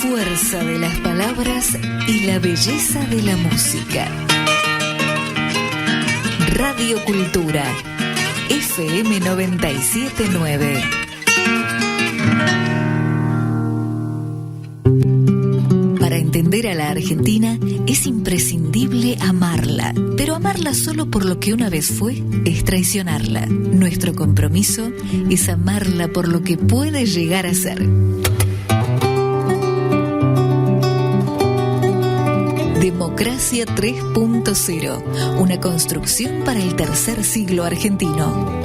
fuerza de las palabras y la belleza de la música. Radio Cultura, FM 97.9. Para entender a la Argentina es imprescindible amarla, pero amarla solo por lo que una vez fue es traicionarla. Nuestro compromiso es amarla por lo que puede llegar a ser. Democracia 3.0, una construcción para el tercer siglo argentino.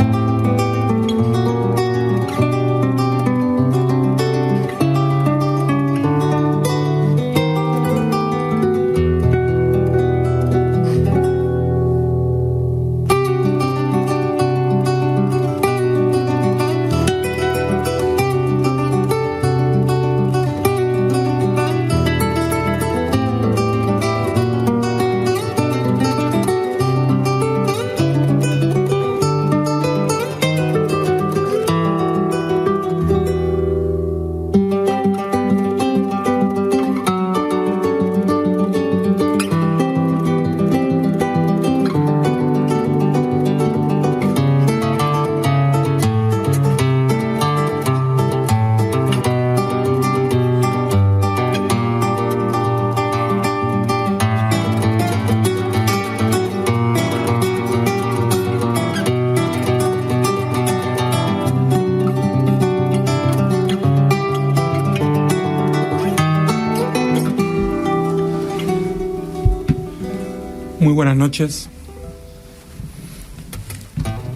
Muy buenas noches.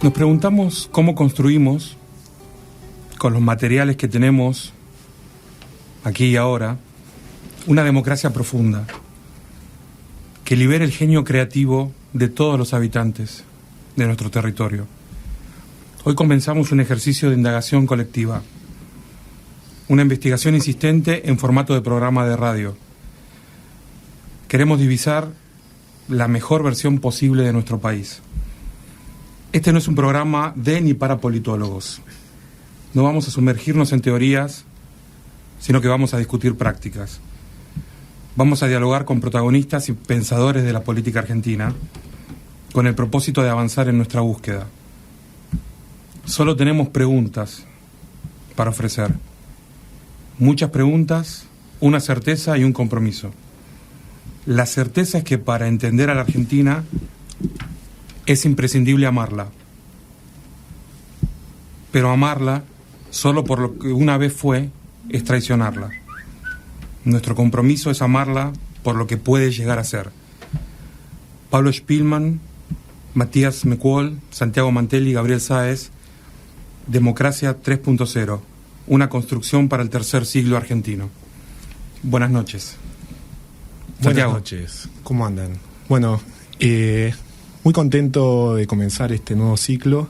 Nos preguntamos cómo construimos, con los materiales que tenemos aquí y ahora, una democracia profunda que libere el genio creativo de todos los habitantes de nuestro territorio. Hoy comenzamos un ejercicio de indagación colectiva, una investigación insistente en formato de programa de radio. Queremos divisar la mejor versión posible de nuestro país. Este no es un programa de ni para politólogos. No vamos a sumergirnos en teorías, sino que vamos a discutir prácticas. Vamos a dialogar con protagonistas y pensadores de la política argentina, con el propósito de avanzar en nuestra búsqueda. Solo tenemos preguntas para ofrecer. Muchas preguntas, una certeza y un compromiso. La certeza es que para entender a la Argentina es imprescindible amarla. Pero amarla solo por lo que una vez fue es traicionarla. Nuestro compromiso es amarla por lo que puede llegar a ser. Pablo Spielman, Matías Mecuol, Santiago Mantelli, Gabriel Sáez, Democracia 3.0, una construcción para el tercer siglo argentino. Buenas noches. Santiago. Buenas noches, ¿cómo andan? Bueno, muy contento de comenzar este nuevo ciclo,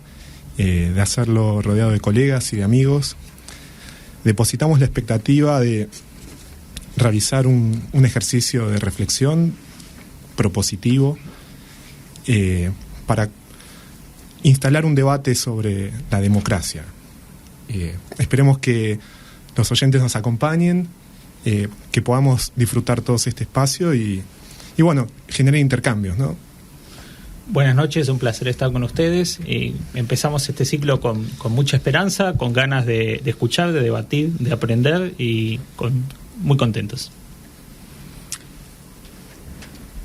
de hacerlo rodeado de colegas y de amigos. Depositamos la expectativa de realizar un ejercicio de reflexión propositivo para instalar un debate sobre la democracia. Esperemos que los oyentes nos acompañen, que podamos disfrutar todos este espacio y bueno, generar intercambios, ¿no? Buenas noches, un placer estar con ustedes. Empezamos este ciclo con mucha esperanza, con ganas de escuchar, de debatir, de aprender y muy contentos.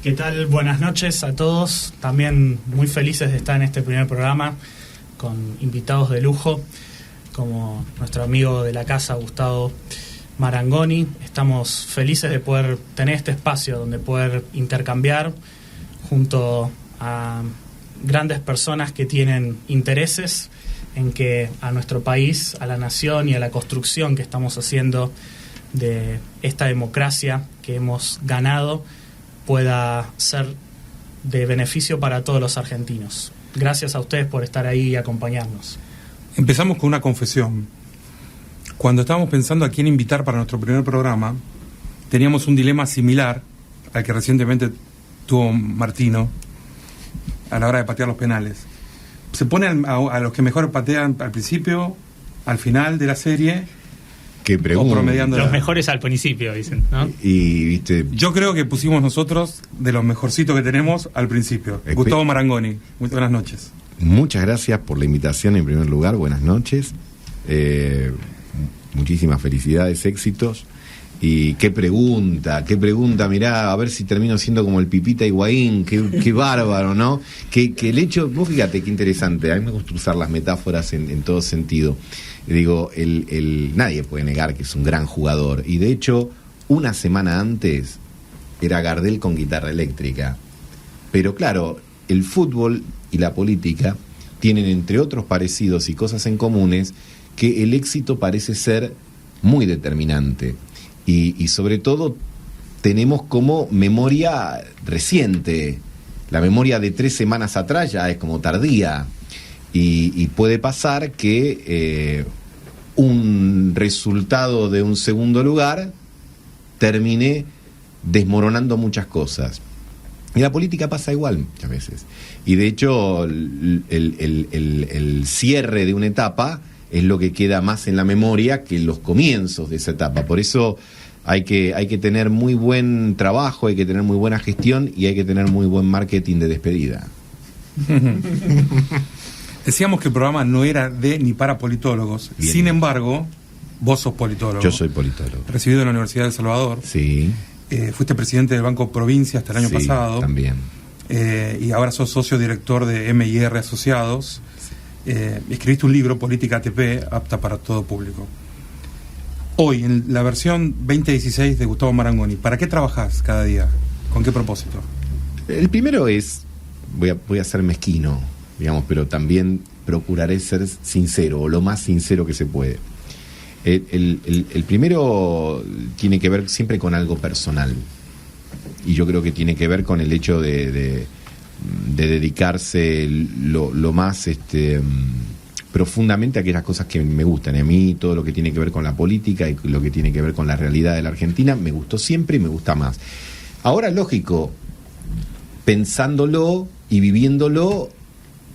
¿Qué tal? Buenas noches a todos. También muy felices de estar en este primer programa con invitados de lujo como nuestro amigo de la casa, Gustavo Marangoni. Estamos felices de poder tener este espacio donde poder intercambiar junto a grandes personas que tienen intereses en que a nuestro país, a la nación y a la construcción que estamos haciendo de esta democracia que hemos ganado pueda ser de beneficio para todos los argentinos. Gracias a ustedes por estar ahí y acompañarnos. Empezamos con una confesión. Cuando estábamos pensando a quién invitar para nuestro primer programa, teníamos un dilema similar al que recientemente tuvo Martino a la hora de patear los penales. Se pone a los que mejor patean al principio, al final de la serie, Qué pregunta. O promediando Los mejores al principio, dicen, ¿no? Y, viste, Yo creo que pusimos nosotros de los mejorcitos que tenemos al principio. Gustavo Marangoni, muy buenas noches. muchas gracias por la invitación en primer lugar. Buenas noches. Muchísimas felicidades, éxitos. Y qué pregunta, mirá, a ver si termino siendo como el Pipita Higuaín, qué bárbaro, ¿no? Que el hecho, vos fíjate qué interesante, a mí me gusta usar las metáforas en todo sentido. Digo, nadie puede negar que es un gran jugador, y de hecho, una semana antes era Gardel con guitarra eléctrica. Pero claro, el fútbol y la política tienen, entre otros parecidos y cosas en comunes, que el éxito parece ser muy determinante. Y sobre todo tenemos como memoria reciente. La memoria de 3 semanas atrás ya es como tardía. Y puede pasar que un resultado de un segundo lugar termine desmoronando muchas cosas. Y la política pasa igual muchas veces. Y de hecho el cierre de una etapa es lo que queda más en la memoria que los comienzos de esa etapa. Por eso hay que tener muy buen trabajo, hay que tener muy buena gestión y hay que tener muy buen marketing de despedida. Decíamos que el programa no era de ni para politólogos. Bien. Sin embargo, vos sos politólogo. Yo soy politólogo. Recibido en la Universidad de El Salvador. Sí. Fuiste presidente del Banco Provincia hasta el año pasado. También. Y ahora sos socio director de M&R Asociados. Escribiste un libro, Política ATP, apta para todo público. Hoy, en la versión 2016 de Gustavo Marangoni, ¿para qué trabajás cada día? ¿Con qué propósito? El primero es, voy a ser mezquino, digamos, pero también procuraré ser sincero, o lo más sincero que se puede. El primero tiene que ver siempre con algo personal. Y yo creo que tiene que ver con el hecho de dedicarse lo más profundamente a aquellas cosas que me gustan. Y a mí todo lo que tiene que ver con la política y lo que tiene que ver con la realidad de la Argentina me gustó siempre y me gusta más. Ahora, lógico, pensándolo y viviéndolo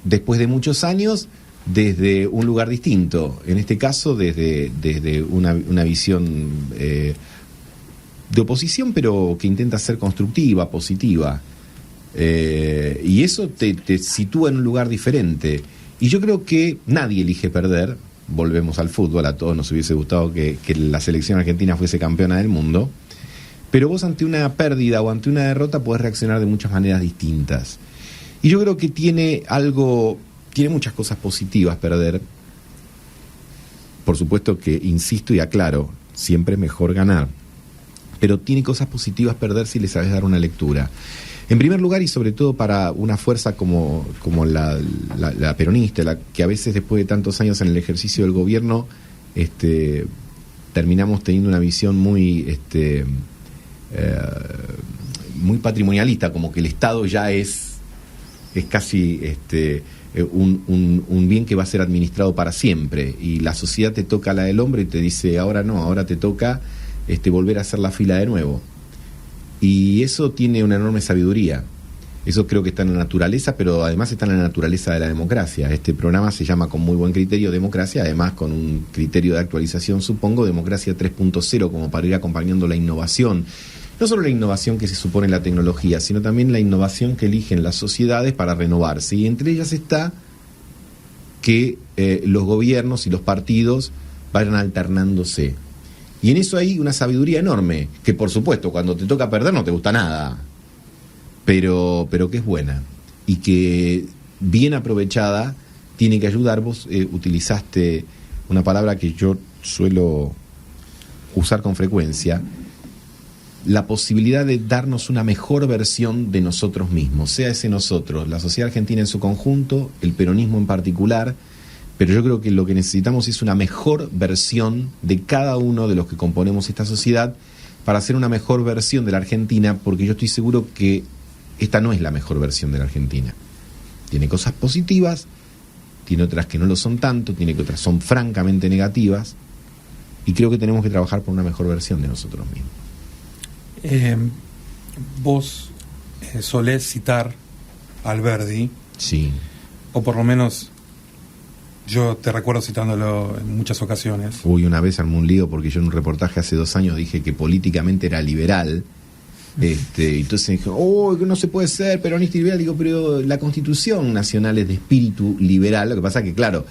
después de muchos años desde un lugar distinto, en este caso desde una visión de oposición, pero que intenta ser constructiva, positiva, y eso te sitúa en un lugar diferente. Y yo creo que nadie elige perder. Volvemos al fútbol, a todos nos hubiese gustado que la selección argentina fuese campeona del mundo, pero vos ante una pérdida o ante una derrota podés reaccionar de muchas maneras distintas. Y yo creo que tiene muchas cosas positivas perder. Por supuesto que, insisto y aclaro, siempre es mejor ganar, pero tiene cosas positivas perder si le sabes dar una lectura. En primer lugar, y sobre todo para una fuerza como la peronista, que a veces después de tantos años en el ejercicio del gobierno terminamos teniendo una visión muy patrimonialista, como que el Estado ya es casi un bien que va a ser administrado para siempre, y la sociedad te toca la del hombre y te dice, ahora no, ahora te toca volver a hacer la fila de nuevo. Y eso tiene una enorme sabiduría. Eso creo que está en la naturaleza, pero además está en la naturaleza de la democracia. Este programa se llama con muy buen criterio Democracia, además con un criterio de actualización, supongo, Democracia 3.0, como para ir acompañando la innovación. No solo la innovación que se supone en la tecnología, sino también la innovación que eligen las sociedades para renovarse. Y entre ellas está que los gobiernos y los partidos vayan alternándose. Y en eso hay una sabiduría enorme, que por supuesto cuando te toca perder no te gusta nada, pero que es buena y que bien aprovechada tiene que ayudar. Vos utilizaste una palabra que yo suelo usar con frecuencia, la posibilidad de darnos una mejor versión de nosotros mismos, sea ese nosotros, la sociedad argentina en su conjunto, el peronismo en particular. Pero yo creo que lo que necesitamos es una mejor versión de cada uno de los que componemos esta sociedad para hacer una mejor versión de la Argentina, porque yo estoy seguro que esta no es la mejor versión de la Argentina. Tiene cosas positivas, tiene otras que no lo son tanto, tiene que otras son francamente negativas, y creo que tenemos que trabajar por una mejor versión de nosotros mismos. Vos solés citar a Alberdi, Sí. o por lo menos Yo te recuerdo citándolo en muchas ocasiones. Uy, una vez armé un lío porque yo en un reportaje hace 2 años dije que políticamente era liberal. Entonces dijo, que no se puede ser peronista y liberal. Digo, pero la Constitución Nacional es de espíritu liberal. Lo que pasa que, claro,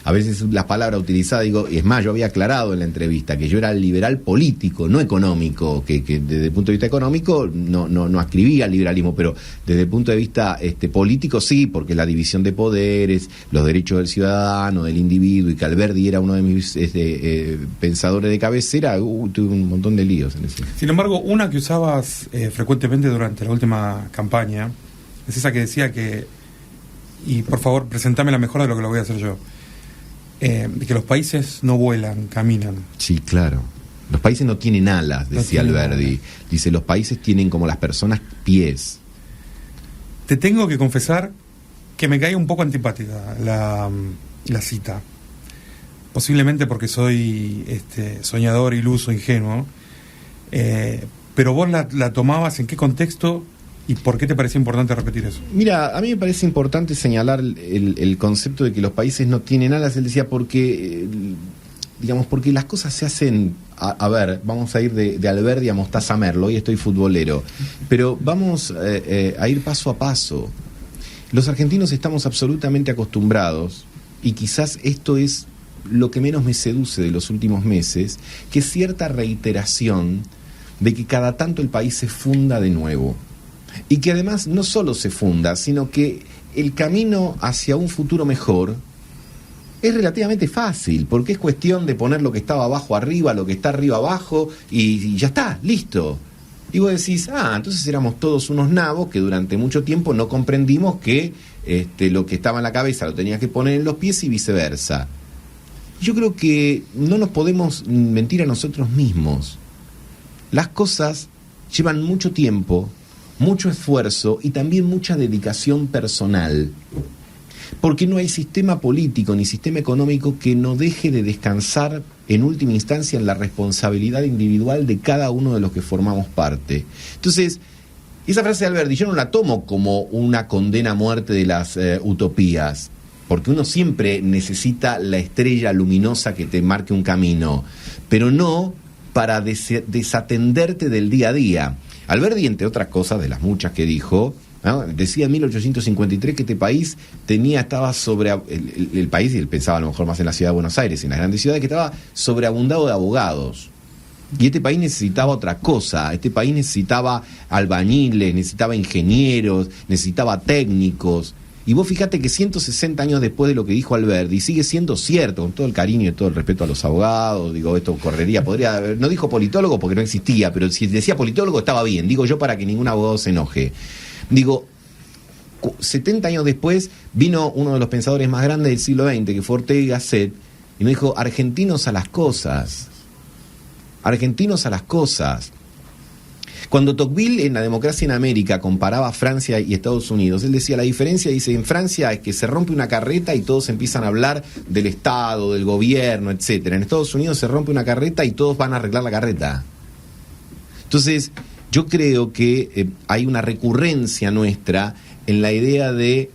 a veces las palabras utilizadas, digo, y es más, yo había aclarado en la entrevista que yo era liberal político, no económico, que desde el punto de vista económico no ascribía al liberalismo, pero desde el punto de vista político sí, porque la división de poderes, los derechos del ciudadano, del individuo, y que Alberdi era uno de mis pensadores de cabecera, tuve un montón de líos en ese. Sin embargo, una que usabas frecuentemente durante la última campaña es esa que decía que, y por favor, presentame la mejor de lo que lo voy a hacer yo. Que los países no vuelan, caminan. Sí, claro. Los países no tienen alas, decía Alberdi. Dice, los países tienen como las personas pies. Te tengo que confesar que me cae un poco antipática la cita. Posiblemente porque soy soñador, iluso, ingenuo. Pero vos la tomabas en qué contexto y por qué te parece importante repetir eso. Mira, a mí me parece importante señalar el concepto de que los países no tienen alas. Él decía porque las cosas se hacen, a ver, vamos a ir de Alberdi a Mostaza Merlo, hoy estoy futbolero, pero vamos a ir paso a paso. Los argentinos estamos absolutamente acostumbrados, y quizás esto es lo que menos me seduce de los últimos meses, que es cierta reiteración de que cada tanto el país se funda de nuevo. Y que además no solo se funda, sino que el camino hacia un futuro mejor es relativamente fácil, porque es cuestión de poner lo que estaba abajo arriba, lo que está arriba abajo, y ya está, listo. Y vos decís, entonces éramos todos unos nabos que durante mucho tiempo no comprendimos que lo que estaba en la cabeza lo tenías que poner en los pies y viceversa. Yo creo que no nos podemos mentir a nosotros mismos. Las cosas llevan mucho tiempo, mucho esfuerzo y también mucha dedicación personal, porque no hay sistema político ni sistema económico que no deje de descansar en última instancia en la responsabilidad individual de cada uno de los que formamos parte. Entonces, esa frase de Alberdi yo no la tomo como una condena a muerte de las utopías, porque uno siempre necesita la estrella luminosa que te marque un camino, pero no para desatenderte del día a día. Alberdi, entre otras cosas, de las muchas que dijo, ¿no? Decía en 1853 que este país estaba sobre el país, y él pensaba a lo mejor más en la ciudad de Buenos Aires, en las grandes ciudades, que estaba sobreabundado de abogados. Y este país necesitaba otra cosa. Este país necesitaba albañiles, necesitaba ingenieros, necesitaba técnicos. Y vos fíjate que 160 años después de lo que dijo Alberdi, sigue siendo cierto, con todo el cariño y todo el respeto a los abogados. Digo, esto correría, no dijo politólogo porque no existía, pero si decía politólogo estaba bien, digo yo, para que ningún abogado se enoje. Digo, 70 años después vino uno de los pensadores más grandes del siglo XX, que fue Ortega y Gasset, y nos dijo, argentinos a las cosas. Argentinos a las cosas. Cuando Tocqueville en La democracia en América comparaba Francia y Estados Unidos, él decía, la diferencia, dice, en Francia es que se rompe una carreta y todos empiezan a hablar del Estado, del gobierno, etcétera. En Estados Unidos se rompe una carreta y todos van a arreglar la carreta. Entonces, yo creo que hay una recurrencia nuestra en la idea de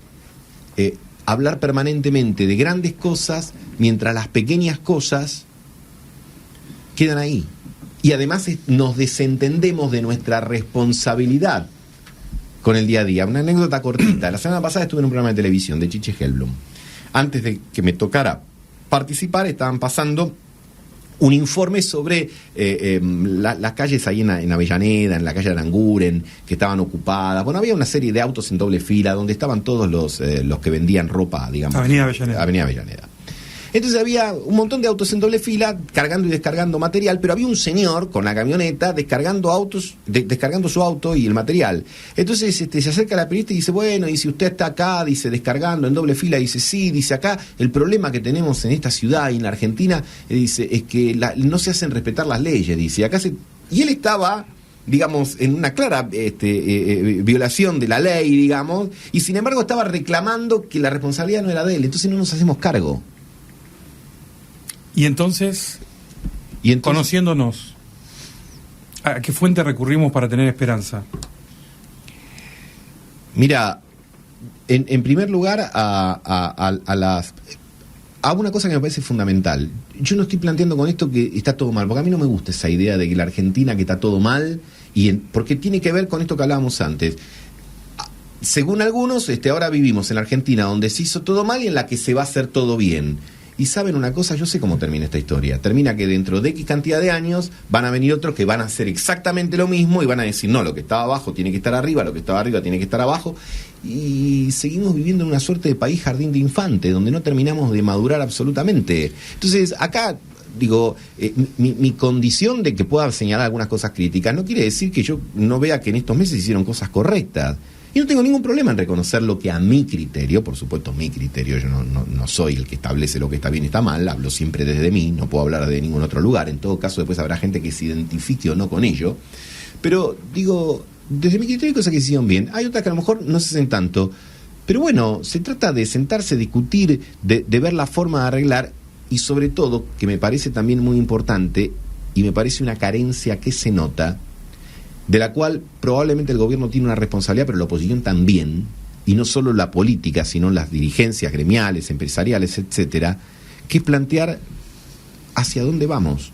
hablar permanentemente de grandes cosas mientras las pequeñas cosas quedan ahí. Y además nos desentendemos de nuestra responsabilidad con el día a día. Una anécdota cortita. La semana pasada estuve en un programa de televisión de Chiche Hellblum. Antes de que me tocara participar, estaban pasando un informe sobre las calles ahí en Avellaneda, en la calle Aranguren, que estaban ocupadas. Bueno, había una serie de autos en doble fila donde estaban todos los que vendían ropa, digamos. Avenida Avellaneda. Entonces había un montón de autos en doble fila, cargando y descargando material, pero había un señor con la camioneta descargando su auto y el material. Entonces se acerca a la periodista y dice, bueno, y si usted está acá, dice, descargando en doble fila, dice, sí, dice, acá el problema que tenemos en esta ciudad y en la Argentina, dice, es que no se hacen respetar las leyes, dice, y él estaba, digamos, en una clara violación de la ley, digamos, y sin embargo estaba reclamando que la responsabilidad no era de él, entonces no nos hacemos cargo. Y entonces, conociéndonos, ¿a qué fuente recurrimos para tener esperanza? Mira, en primer lugar a a una cosa que me parece fundamental. Yo no estoy planteando con esto que está todo mal, porque a mí no me gusta esa idea de que la Argentina que está todo mal, porque tiene que ver con esto que hablábamos antes. Según algunos, ahora vivimos en la Argentina donde se hizo todo mal y en la que se va a hacer todo bien. Y saben una cosa, yo sé cómo termina esta historia. Termina que dentro de X cantidad de años van a venir otros que van a hacer exactamente lo mismo y van a decir, no, lo que estaba abajo tiene que estar arriba, lo que estaba arriba tiene que estar abajo. Y seguimos viviendo en una suerte de país jardín de infante, donde no terminamos de madurar absolutamente. Entonces, acá, digo, mi condición de que pueda señalar algunas cosas críticas no quiere decir que yo no vea que en estos meses hicieron cosas correctas. Y no tengo ningún problema en reconocer lo que a mi criterio, por supuesto mi criterio, yo no soy el que establece lo que está bien y está mal, hablo siempre desde mí, no puedo hablar de ningún otro lugar, en todo caso después habrá gente que se identifique o no con ello, pero digo, desde mi criterio hay cosas que se hicieron bien, hay otras que a lo mejor no se hacen tanto, pero bueno, se trata de sentarse, discutir, de ver la forma de arreglar, y sobre todo, que me parece también muy importante, y me parece una carencia que se nota, de la cual probablemente el gobierno tiene una responsabilidad, pero la oposición también, y no solo la política, sino las dirigencias gremiales, empresariales, etcétera, que es plantear hacia dónde vamos,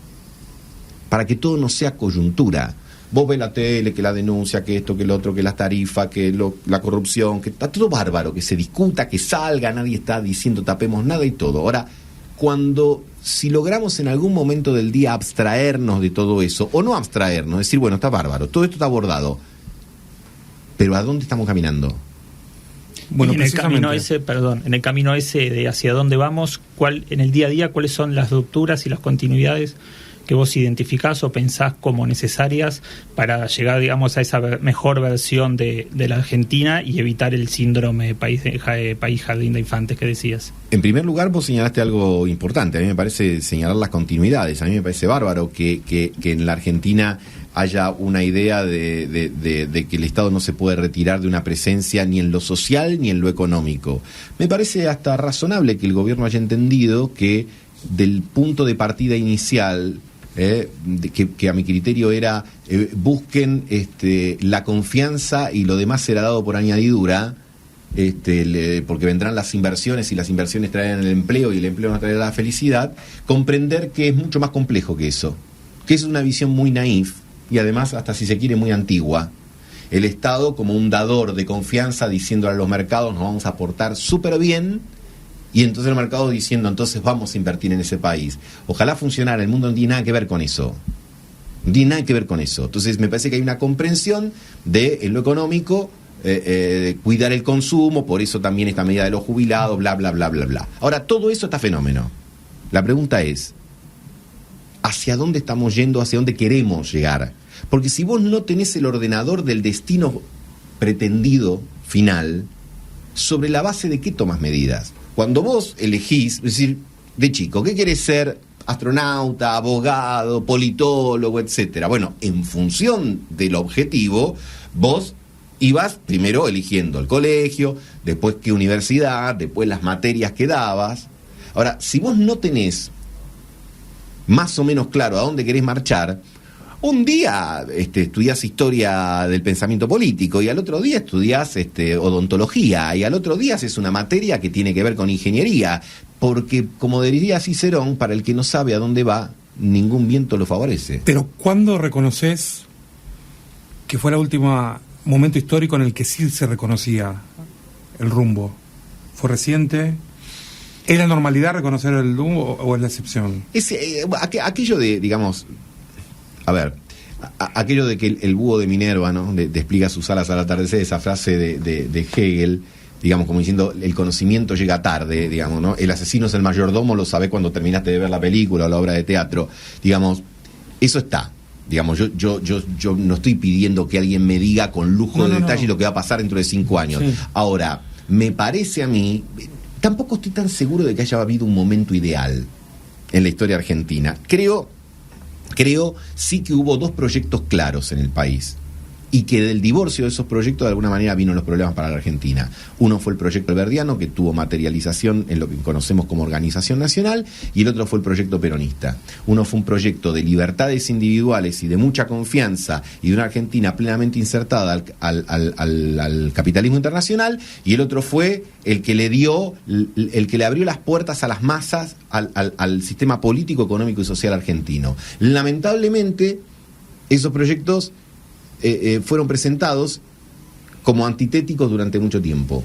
para que todo no sea coyuntura. Vos ves la tele, que la denuncia, que esto, que lo otro, que las tarifas, que la corrupción, que está todo bárbaro, que se discuta, que salga, nadie está diciendo tapemos nada y todo. Ahora, si logramos en algún momento del día abstraernos de todo eso, o no abstraernos, decir, bueno, está bárbaro, todo esto está abordado, pero ¿a dónde estamos caminando? Bueno, en el camino ese de hacia dónde vamos, en el día a día, ¿cuáles son las rupturas y las continuidades que vos identificás o pensás como necesarias para llegar, digamos, a esa mejor versión de la Argentina y evitar el síndrome país jardín de infantes que decías? En primer lugar, vos señalaste algo importante. A mí me parece señalar las continuidades. A mí me parece bárbaro que en la Argentina haya una idea de que el Estado no se puede retirar de una presencia ni en lo social ni en lo económico. Me parece hasta razonable que el gobierno haya entendido que del punto de partida inicial, que a mi criterio era busquen la confianza y lo demás será dado por añadidura, porque vendrán las inversiones y las inversiones traerán el empleo y el empleo nos traerá la felicidad, comprender que es mucho más complejo que eso, que es una visión muy naif y además hasta si se quiere muy antigua. El Estado como un dador de confianza diciéndole a los mercados nos vamos a portar súper bien, y entonces el mercado diciendo entonces vamos a invertir en ese país. Ojalá funcionara, el mundo no tiene nada que ver con eso. No tiene nada que ver con eso. Entonces me parece que hay una comprensión de en lo económico, cuidar el consumo, por eso también esta medida de los jubilados, bla, bla, bla, bla, bla. Ahora, todo eso está fenómeno. La pregunta es, ¿hacia dónde estamos yendo? ¿Hacia dónde queremos llegar? Porque si vos no tenés el ordenador del destino pretendido final, ¿sobre la base de qué tomas medidas? Cuando vos elegís, es decir, de chico, ¿qué querés ser? Astronauta, abogado, politólogo, etcétera. Bueno, en función del objetivo, vos ibas primero eligiendo el colegio, después qué universidad, después las materias que dabas. Ahora, si vos no tenés más o menos claro a dónde querés marchar, un día estudiás historia del pensamiento político y al otro día estudiás odontología y al otro día haces una materia que tiene que ver con ingeniería, porque como diría Cicerón, para el que no sabe a dónde va, ningún viento lo favorece. Pero ¿cuándo reconoces que fue el último momento histórico en el que sí se reconocía el rumbo? ¿Fue reciente? ¿Es la normalidad reconocer el rumbo o es la excepción? Aquello de, digamos... A ver, aquello de que el búho de Minerva, ¿no? Despliega sus alas al atardecer, esa frase de Hegel, digamos, como diciendo, el conocimiento llega tarde, digamos, ¿no? El asesino es el mayordomo, lo sabés cuando terminaste de ver la película o la obra de teatro. Digamos, eso está. Digamos, yo no estoy pidiendo que alguien me diga con lujo de detalle lo que va a pasar dentro de 5 años. Sí. Ahora, me parece a mí, tampoco estoy tan seguro de que haya habido un momento ideal en la historia argentina. Creo sí que hubo 2 proyectos claros en el país. y que del divorcio de esos proyectos de alguna manera vino los problemas para la Argentina. Uno fue el proyecto alberdiano, que tuvo materialización en lo que conocemos como organización nacional, y el otro fue el proyecto peronista. Uno fue un proyecto de libertades individuales y de mucha confianza y de una Argentina plenamente insertada al capitalismo internacional, y el otro fue el que le abrió las puertas a las masas al sistema político, económico y social argentino. Lamentablemente, esos proyectos fueron presentados como antitéticos durante mucho tiempo.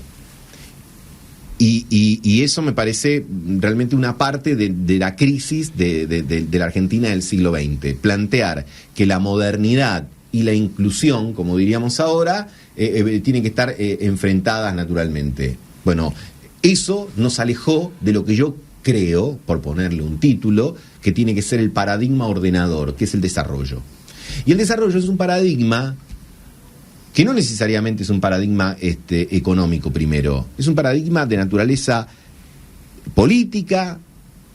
Y eso me parece realmente una parte de la crisis de la Argentina del siglo XX. Plantear que la modernidad y la inclusión, como diríamos ahora, tienen que estar enfrentadas naturalmente. Bueno, eso nos alejó de lo que yo creo, por ponerle un título, que tiene que ser el paradigma ordenador, que es el desarrollo. Y el desarrollo es un paradigma que no necesariamente es un paradigma económico primero, es un paradigma de naturaleza política,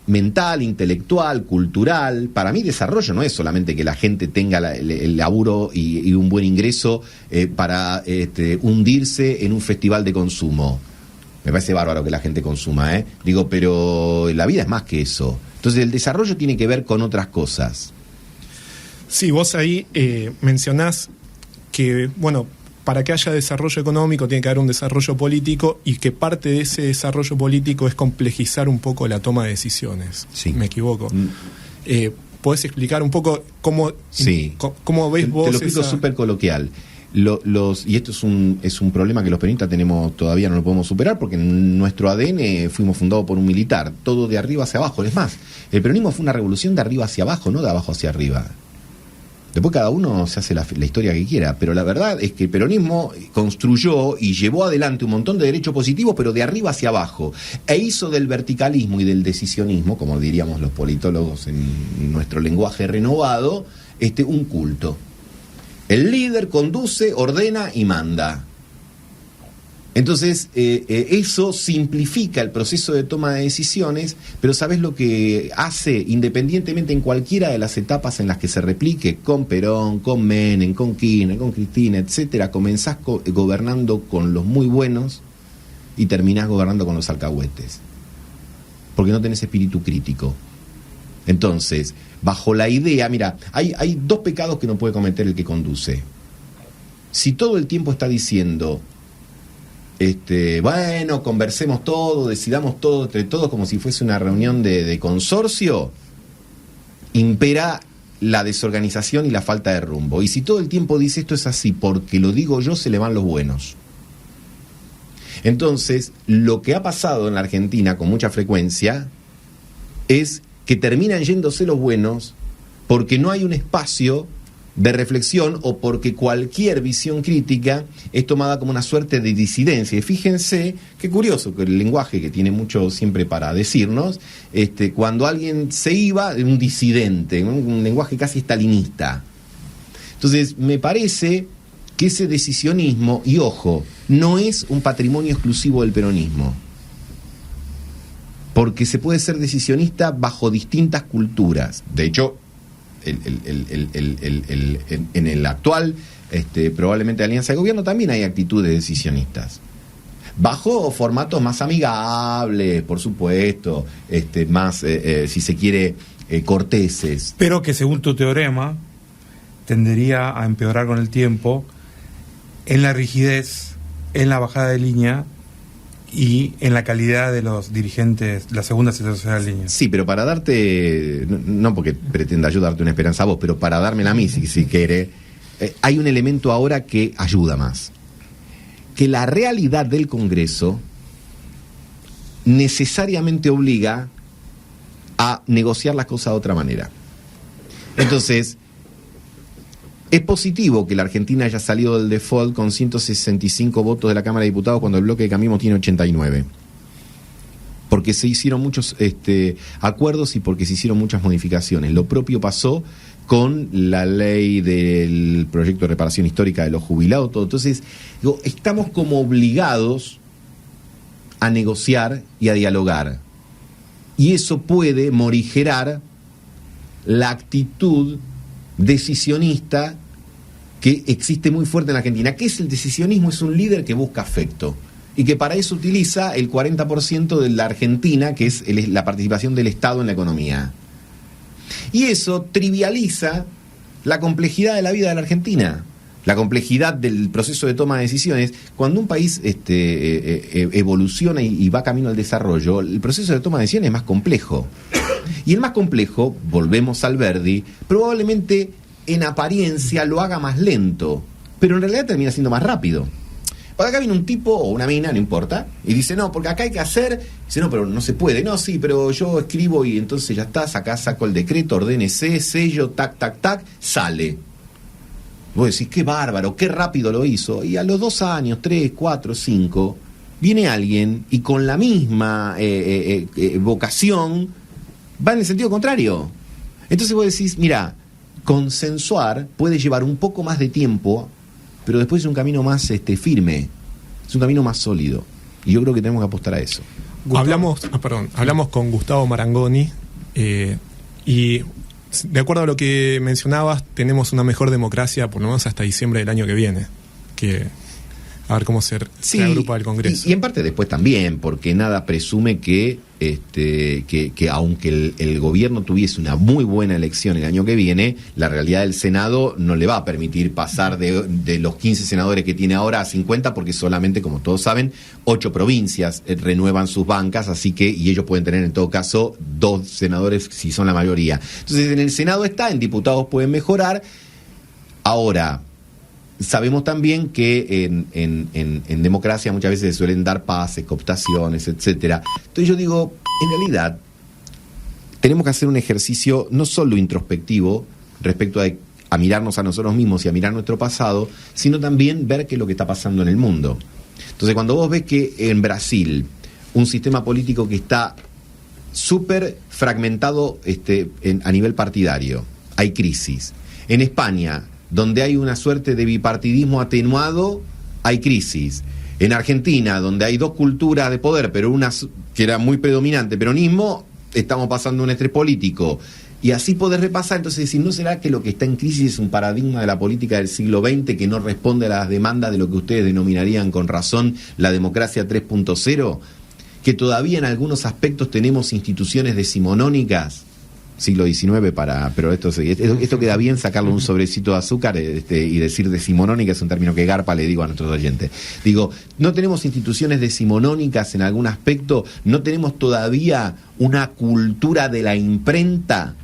mental, intelectual, cultural. Para mí desarrollo no es solamente que la gente tenga el laburo y un buen ingreso para hundirse en un festival de consumo. Me parece bárbaro que la gente consuma, digo, pero la vida es más que eso. Entonces el desarrollo tiene que ver con otras cosas. Sí, vos ahí mencionás que, bueno, para que haya desarrollo económico tiene que haber un desarrollo político, y que parte de ese desarrollo político es complejizar un poco la toma de decisiones. Sí. ¿Me equivoco? ¿Podés explicar un poco cómo ves vos? Te lo explico súper coloquial. Y esto es un problema que los peronistas tenemos todavía, no lo podemos superar, porque en nuestro ADN fuimos fundados por un militar, todo de arriba hacia abajo. Es más, el peronismo fue una revolución de arriba hacia abajo, no de abajo hacia arriba. Después cada uno se hace la historia que quiera, pero la verdad es que el peronismo construyó y llevó adelante un montón de derechos positivos, pero de arriba hacia abajo, e hizo del verticalismo y del decisionismo, como diríamos los politólogos en nuestro lenguaje renovado, un culto. El líder conduce, ordena y manda. Entonces, eso simplifica el proceso de toma de decisiones, pero ¿sabes lo que hace? Independientemente en cualquiera de las etapas en las que se replique, con Perón, con Menem, con Kirchner, con Cristina, etcétera, comenzás gobernando con los muy buenos y terminás gobernando con los alcahuetes, porque no tenés espíritu crítico. Entonces, bajo la idea, mira, hay dos pecados que no puede cometer el que conduce. Si todo el tiempo está diciendo, bueno, conversemos todo, decidamos todo entre todos, como si fuese una reunión de consorcio, impera la desorganización y la falta de rumbo. Y si todo el tiempo dice esto es así porque lo digo yo, se le van los buenos. Entonces, lo que ha pasado en la Argentina con mucha frecuencia es que terminan yéndose los buenos porque no hay un espacio de reflexión, o porque cualquier visión crítica es tomada como una suerte de disidencia. Y fíjense qué curioso que el lenguaje, que tiene mucho siempre para decirnos, cuando alguien se iba, un disidente, un lenguaje casi stalinista. Entonces me parece que ese decisionismo, y ojo, no es un patrimonio exclusivo del peronismo, porque se puede ser decisionista bajo distintas culturas. De hecho, en el actual probablemente alianza de gobierno también hay actitudes decisionistas, bajo formatos más amigables, por supuesto, más si se quiere corteses, pero que según tu teorema tendería a empeorar con el tiempo en la rigidez, en la bajada de línea y en la calidad de los dirigentes, la segunda y tercera línea. Sí, pero para darte, no porque pretenda ayudarte una esperanza a vos, pero para dármela a mí, si quiere, hay un elemento ahora que ayuda más. Que la realidad del Congreso necesariamente obliga a negociar las cosas de otra manera. Entonces, es positivo que la Argentina haya salido del default con 165 votos de la Cámara de Diputados cuando el bloque de Cambiemos tiene 89. Porque se hicieron muchos acuerdos y porque se hicieron muchas modificaciones. Lo propio pasó con la ley del proyecto de reparación histórica de los jubilados, todo. Entonces, estamos como obligados a negociar y a dialogar. Y eso puede morigerar la actitud decisionista que existe muy fuerte en la Argentina. ¿Qué es el decisionismo? Es un líder que busca afecto y que para eso utiliza el 40% de la Argentina, que es la participación del Estado en la economía. Y eso trivializa la complejidad de la vida de la Argentina, la complejidad del proceso de toma de decisiones. Cuando un país evoluciona y va camino al desarrollo, el proceso de toma de decisiones es más complejo. Y el más complejo, volvemos al Verdi, probablemente en apariencia lo haga más lento, pero en realidad termina siendo más rápido. Por acá viene un tipo o una mina, no importa, y dice, no, porque acá hay que hacer. Dice, no, pero no se puede. No, sí, pero yo escribo y entonces ya está, acá saco el decreto, ordénese, sello, tac, tac, tac, sale. Vos decís, qué bárbaro, qué rápido lo hizo. Y a los 2 años, 3, 4, 5, viene alguien y con la misma vocación va en el sentido contrario. Entonces vos decís, mira, consensuar puede llevar un poco más de tiempo, pero después es un camino más firme, es un camino más sólido. Y yo creo que tenemos que apostar a eso. Hablamos con Gustavo Marangoni y de acuerdo a lo que mencionabas, tenemos una mejor democracia por lo menos hasta diciembre del año que viene, que a ver cómo se agrupa el Congreso. Y en parte después también, porque nada presume que aunque el gobierno tuviese una muy buena elección el año que viene, la realidad del Senado no le va a permitir pasar de los 15 senadores que tiene ahora a 50, porque solamente, como todos saben, 8 provincias renuevan sus bancas, así que, y ellos pueden tener en todo caso 2 senadores si son la mayoría. Entonces en el Senado está, en diputados pueden mejorar. Ahora, sabemos también que en democracia muchas veces se suelen dar pases, cooptaciones, etcétera. Entonces yo digo, en realidad, tenemos que hacer un ejercicio no solo introspectivo respecto a mirarnos a nosotros mismos y a mirar nuestro pasado, sino también ver qué es lo que está pasando en el mundo. Entonces cuando vos ves que en Brasil, un sistema político que está súper fragmentado a nivel partidario, hay crisis. En España, donde hay una suerte de bipartidismo atenuado, hay crisis. En Argentina, donde hay 2 culturas de poder, pero una que era muy predominante, peronismo, estamos pasando un estrés político. Y así podés repasar, entonces decir, ¿no será que lo que está en crisis es un paradigma de la política del siglo XX que no responde a las demandas de lo que ustedes denominarían con razón la democracia 3.0? Que todavía en algunos aspectos tenemos instituciones decimonónicas, siglo XIX, pero esto queda bien sacarle un sobrecito de azúcar y decir decimonónica es un término que garpa, le digo a nuestros oyentes. Digo, no tenemos instituciones decimonónicas en algún aspecto, no tenemos todavía una cultura de la imprenta,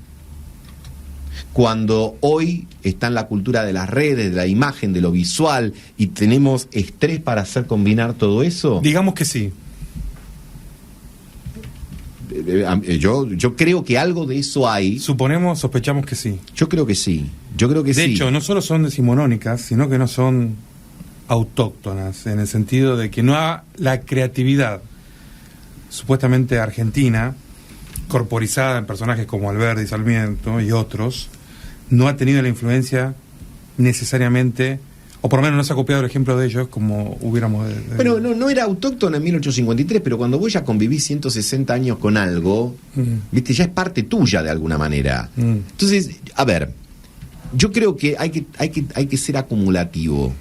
cuando hoy está en la cultura de las redes, de la imagen, de lo visual, y tenemos estrés para hacer combinar todo eso. Digamos que sí. Yo creo que algo de eso hay. Sospechamos que sí. Yo creo que sí. De hecho, no solo son decimonónicas, sino que no son autóctonas, en el sentido de que no ha la creatividad supuestamente argentina, corporizada en personajes como Alberdi, Sarmiento y otros, no ha tenido la influencia necesariamente, o por lo menos no se ha copiado el ejemplo de ellos como hubiéramos... Bueno, no era autóctona en 1853, pero cuando vos ya convivís 160 años con algo, viste, ya es parte tuya de alguna manera. Entonces, a ver, yo creo que hay que ser acumulativo.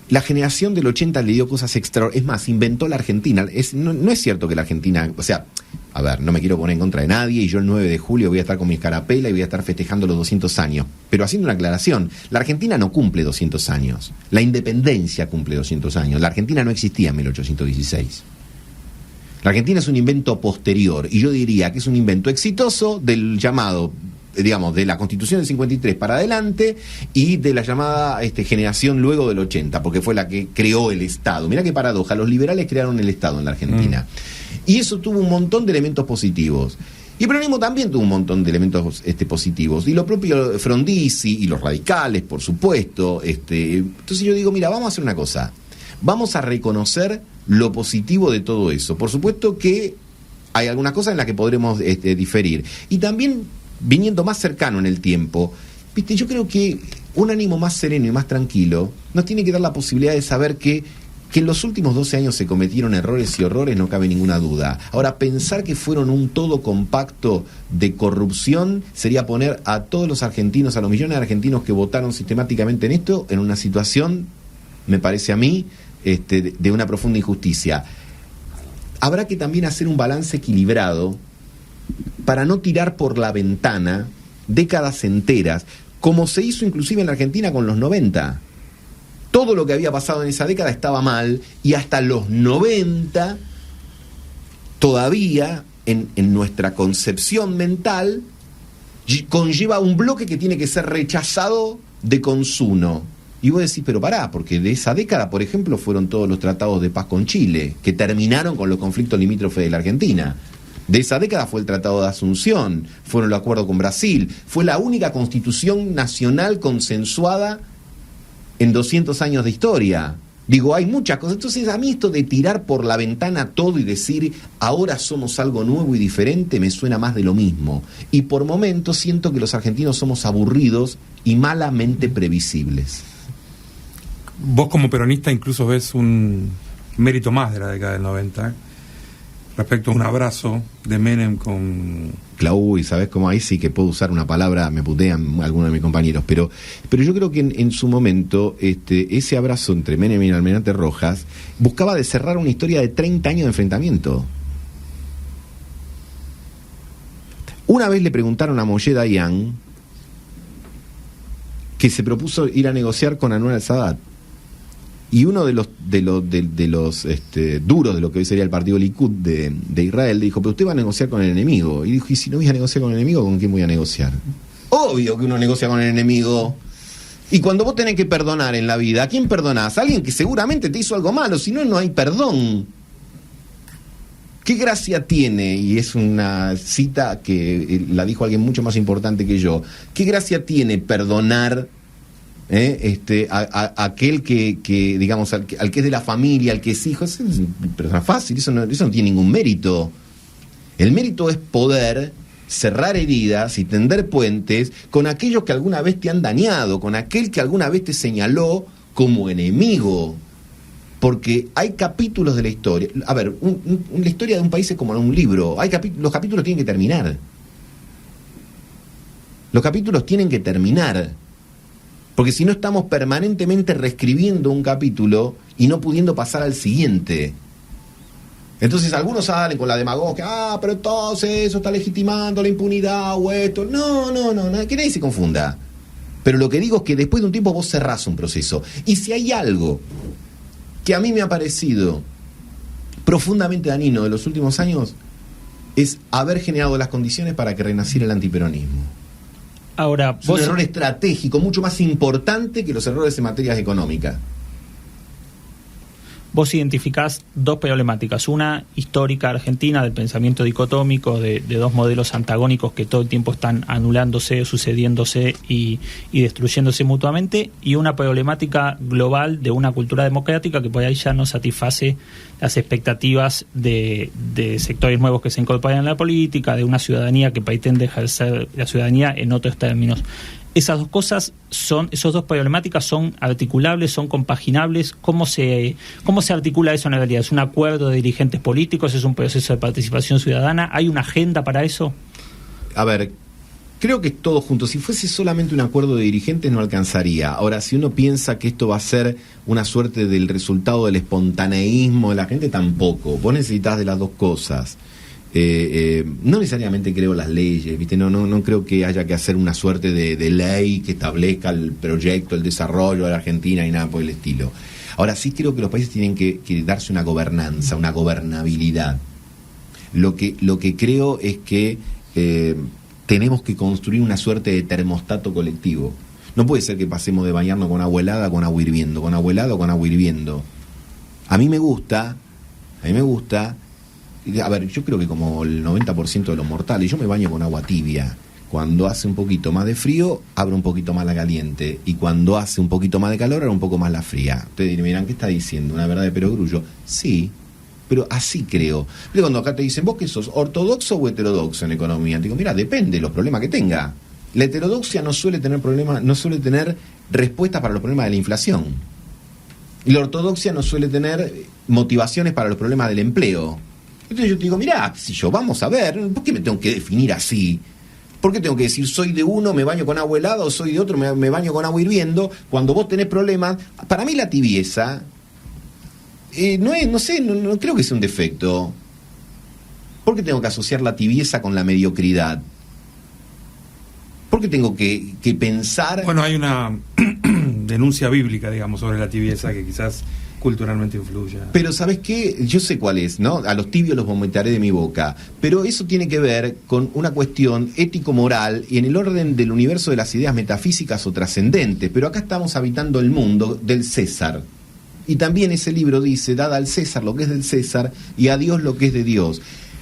La generación del 80 le dio cosas extraordinarias. Es más, inventó la Argentina. No es cierto que la Argentina... O sea, a ver, no me quiero poner en contra de nadie y yo el 9 de julio voy a estar con mi escarapela y voy a estar festejando los 200 años. Pero haciendo una aclaración, la Argentina no cumple 200 años. La independencia cumple 200 años. La Argentina no existía en 1816. La Argentina es un invento posterior y yo diría que es un invento exitoso del llamado... digamos, de la Constitución del 53 para adelante y de la llamada generación luego del 80, porque fue la que creó el Estado. Mirá qué paradoja, los liberales crearon el Estado en la Argentina. Y eso tuvo un montón de elementos positivos. Y el peronismo también tuvo un montón de elementos positivos. Y lo propio Frondizi y los radicales, por supuesto. Entonces yo digo, mira, vamos a hacer una cosa. Vamos a reconocer lo positivo de todo eso. Por supuesto que hay algunas cosas en las que podremos diferir. Y también, viniendo más cercano en el tiempo, yo creo que un ánimo más sereno y más tranquilo nos tiene que dar la posibilidad de saber que Que en los últimos 12 años se cometieron errores y horrores, no cabe ninguna duda. Ahora, pensar que fueron un todo compacto de corrupción sería poner a todos los argentinos, a los millones de argentinos que votaron sistemáticamente en esto, en una situación, me parece a mí, de una profunda injusticia. Habrá que también hacer un balance equilibrado para no tirar por la ventana décadas enteras, como se hizo inclusive en la Argentina con los 90. Todo lo que había pasado en esa década estaba mal, y hasta los 90 todavía en nuestra concepción mental conlleva un bloque que tiene que ser rechazado de consumo. Y vos decís, pero pará, porque de esa década, por ejemplo, fueron todos los tratados de paz con Chile, que terminaron con los conflictos limítrofes de la Argentina. De esa década fue el Tratado de Asunción, fueron los acuerdos con Brasil, fue la única constitución nacional consensuada en 200 años de historia. Digo, hay muchas cosas. Entonces, a mí esto de tirar por la ventana todo y decir, ahora somos algo nuevo y diferente, me suena más de lo mismo. Y por momentos siento que los argentinos somos aburridos y malamente previsibles. Vos como peronista incluso ves un mérito más de la década del 90, respecto a un abrazo de Menem con... Uy, ¿sabes cómo? Ahí sí que puedo usar una palabra, me putean algunos de mis compañeros, pero yo creo que en su momento ese abrazo entre Menem y Almirante Rojas buscaba de cerrar una historia de 30 años de enfrentamiento. Una vez le preguntaron a Moshe Dayan, que se propuso ir a negociar con Anwar al-Sadat, y uno de los duros de lo que hoy sería el partido Likud de Israel dijo, pero usted va a negociar con el enemigo. Y dijo, ¿y si no voy a negociar con el enemigo, con quién voy a negociar? Obvio que uno negocia con el enemigo. Y cuando vos tenés que perdonar en la vida, ¿a quién perdonás? A alguien que seguramente te hizo algo malo, si no, no hay perdón. ¿Qué gracia tiene? Y es una cita que la dijo alguien mucho más importante que yo. ¿Qué gracia tiene perdonar a aquel que digamos, al que es de la familia, al que es hijo? Es persona fácil, eso no tiene ningún mérito. El mérito es poder cerrar heridas y tender puentes con aquellos que alguna vez te han dañado, con aquel que alguna vez te señaló como enemigo. Porque hay capítulos de la historia. A ver, la historia de un país es como un libro. Los capítulos tienen que terminar. Los capítulos tienen que terminar. Porque si no, estamos permanentemente reescribiendo un capítulo y no pudiendo pasar al siguiente. Entonces algunos salen con la demagogia, pero entonces eso está legitimando la impunidad o esto. No, que nadie se confunda. Pero lo que digo es que después de un tiempo vos cerrás un proceso. Y si hay algo que a mí me ha parecido profundamente dañino de los últimos años, es haber generado las condiciones para que renaciera el antiperonismo. Ahora, es un error estratégico mucho más importante que los errores en materias económicas. Vos identificás dos problemáticas, una histórica argentina del pensamiento dicotómico de dos modelos antagónicos que todo el tiempo están anulándose, sucediéndose y destruyéndose mutuamente, y una problemática global de una cultura democrática que por ahí ya no satisface las expectativas de sectores nuevos que se incorporan en la política, de una ciudadanía que pretende ejercer la ciudadanía en otros términos. Esas dos cosas esas dos problemáticas son articulables, son compaginables. ¿Cómo se articula eso en la realidad? ¿Es un acuerdo de dirigentes políticos? ¿Es un proceso de participación ciudadana? ¿Hay una agenda para eso? A ver, creo que es todo junto. Si fuese solamente un acuerdo de dirigentes no alcanzaría. Ahora, si uno piensa que esto va a ser una suerte del resultado del espontaneísmo de la gente, tampoco. Vos necesitas de las dos cosas. No necesariamente creo las leyes, ¿viste? No creo que haya que hacer una suerte de ley que establezca el proyecto, el desarrollo de la Argentina y nada por el estilo. Ahora sí creo que los países tienen que darse una gobernanza, una gobernabilidad. Lo que creo es que tenemos que construir una suerte de termostato colectivo. No puede ser que pasemos de bañarnos con agua helada con agua hirviendo, con agua helada o con agua hirviendo. A mí me gusta. A ver, yo creo que como el 90% de los mortales, yo me baño con agua tibia. Cuando hace un poquito más de frío, abro un poquito más la caliente. Y cuando hace un poquito más de calor, abro un poco más la fría. Ustedes dirán, ¿qué está diciendo? ¿Una verdad de perogrullo? Sí, pero así creo. Pero cuando acá te dicen, ¿vos qué sos, ortodoxo o heterodoxo en economía? Te digo, mira, depende de los problemas que tenga. La heterodoxia no suele tener respuestas para los problemas de la inflación. Y la ortodoxia no suele tener motivaciones para los problemas del empleo. Entonces yo te digo, mirá, si yo, vamos a ver, ¿por qué me tengo que definir así? ¿Por qué tengo que decir soy de uno, me baño con agua helada, o soy de otro, me baño con agua hirviendo? Cuando vos tenés problemas, para mí la tibieza no creo que sea un defecto. ¿Por qué tengo que asociar la tibieza con la mediocridad? ¿Por qué tengo que pensar? Bueno, hay una denuncia bíblica, digamos, sobre la tibieza que quizás culturalmente influya. Pero ¿sabes qué? Yo sé cuál es, ¿no? A los tibios los vomitaré de mi boca. Pero eso tiene que ver con una cuestión ético-moral y en el orden del universo de las ideas metafísicas o trascendentes. Pero acá estamos habitando el mundo del César. Y también ese libro dice, dad al César lo que es del César y a Dios lo que es de Dios.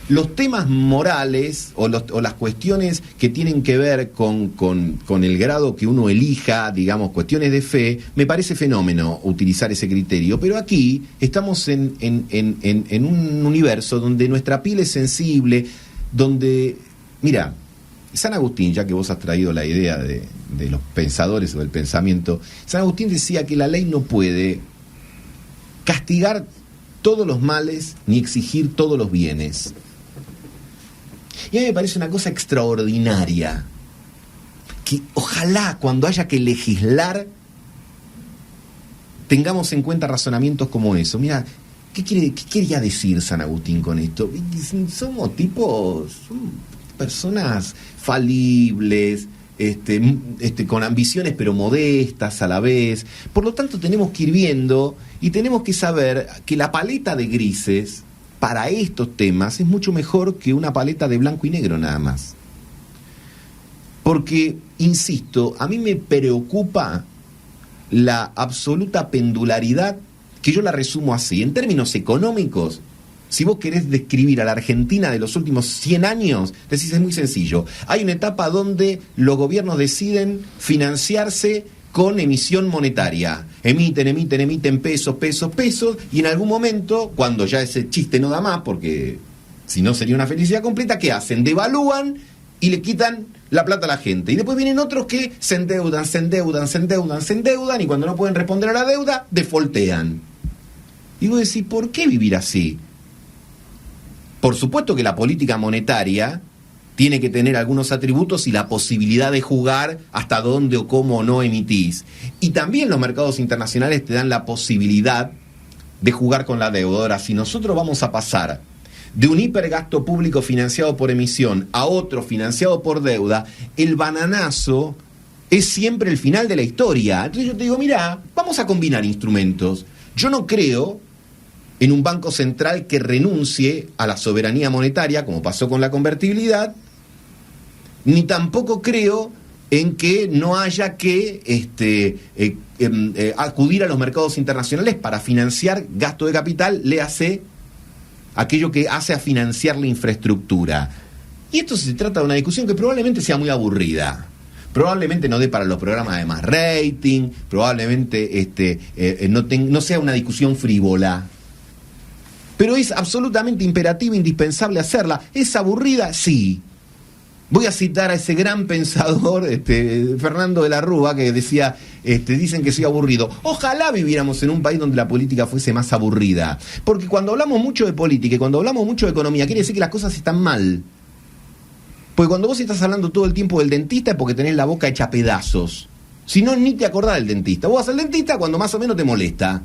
Los temas morales o las cuestiones que tienen que ver con el grado que uno elija, digamos, cuestiones de fe, me parece fenómeno utilizar ese criterio. Pero aquí estamos en un universo donde nuestra piel es sensible, donde, mira, San Agustín, ya que vos has traído la idea de los pensadores o del pensamiento, San Agustín decía que la ley no puede castigar todos los males ni exigir todos los bienes. Y a mí me parece una cosa extraordinaria que ojalá cuando haya que legislar tengamos en cuenta razonamientos como eso. Mira, ¿qué quería decir San Agustín con esto? Somos personas falibles, con ambiciones pero modestas a la vez. Por lo tanto tenemos que ir viendo y tenemos que saber que la paleta de grises para estos temas es mucho mejor que una paleta de blanco y negro nada más. Porque, insisto, a mí me preocupa la absoluta pendularidad, que yo la resumo así. En términos económicos, si vos querés describir a la Argentina de los últimos 100 años, decís, es muy sencillo. Hay una etapa donde los gobiernos deciden financiarse con emisión monetaria. Emiten pesos, y en algún momento, cuando ya ese chiste no da más, porque si no sería una felicidad completa, ¿qué hacen? Devalúan y le quitan la plata a la gente. Y después vienen otros que se endeudan, y cuando no pueden responder a la deuda, defoltean. Y vos decís, ¿por qué vivir así? Por supuesto que la política monetaria tiene que tener algunos atributos y la posibilidad de jugar hasta dónde o cómo no emitís. Y también los mercados internacionales te dan la posibilidad de jugar con la deuda. Ahora, si nosotros vamos a pasar de un hipergasto público financiado por emisión a otro financiado por deuda, el bananazo es siempre el final de la historia. Entonces yo te digo, mira, vamos a combinar instrumentos. Yo no creo en un banco central que renuncie a la soberanía monetaria, como pasó con la convertibilidad, ni tampoco creo en que no haya que acudir a los mercados internacionales para financiar gasto de capital, léase aquello que hace a financiar la infraestructura. Y esto se trata de una discusión que probablemente sea muy aburrida, probablemente no dé para los programas de más rating, probablemente no sea una discusión frívola. Pero es absolutamente imperativo, indispensable hacerla. ¿Es aburrida? Sí. Voy a citar a ese gran pensador, Fernando de la Rúa, que decía, dicen que soy aburrido. Ojalá viviéramos en un país donde la política fuese más aburrida. Porque cuando hablamos mucho de política y cuando hablamos mucho de economía, quiere decir que las cosas están mal. Porque cuando vos estás hablando todo el tiempo del dentista es porque tenés la boca hecha pedazos. Si no, ni te acordás del dentista. Vos vas al dentista cuando más o menos te molesta.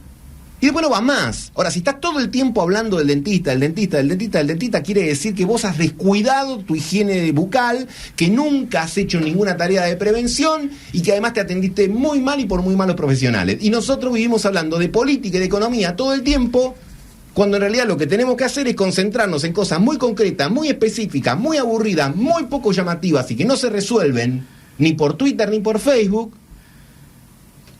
Y después no va más. Ahora, si estás todo el tiempo hablando del dentista, quiere decir que vos has descuidado tu higiene bucal, que nunca has hecho ninguna tarea de prevención y que además te atendiste muy mal y por muy malos profesionales. Y nosotros vivimos hablando de política y de economía todo el tiempo, cuando en realidad lo que tenemos que hacer es concentrarnos en cosas muy concretas, muy específicas, muy aburridas, muy poco llamativas y que no se resuelven ni por Twitter ni por Facebook.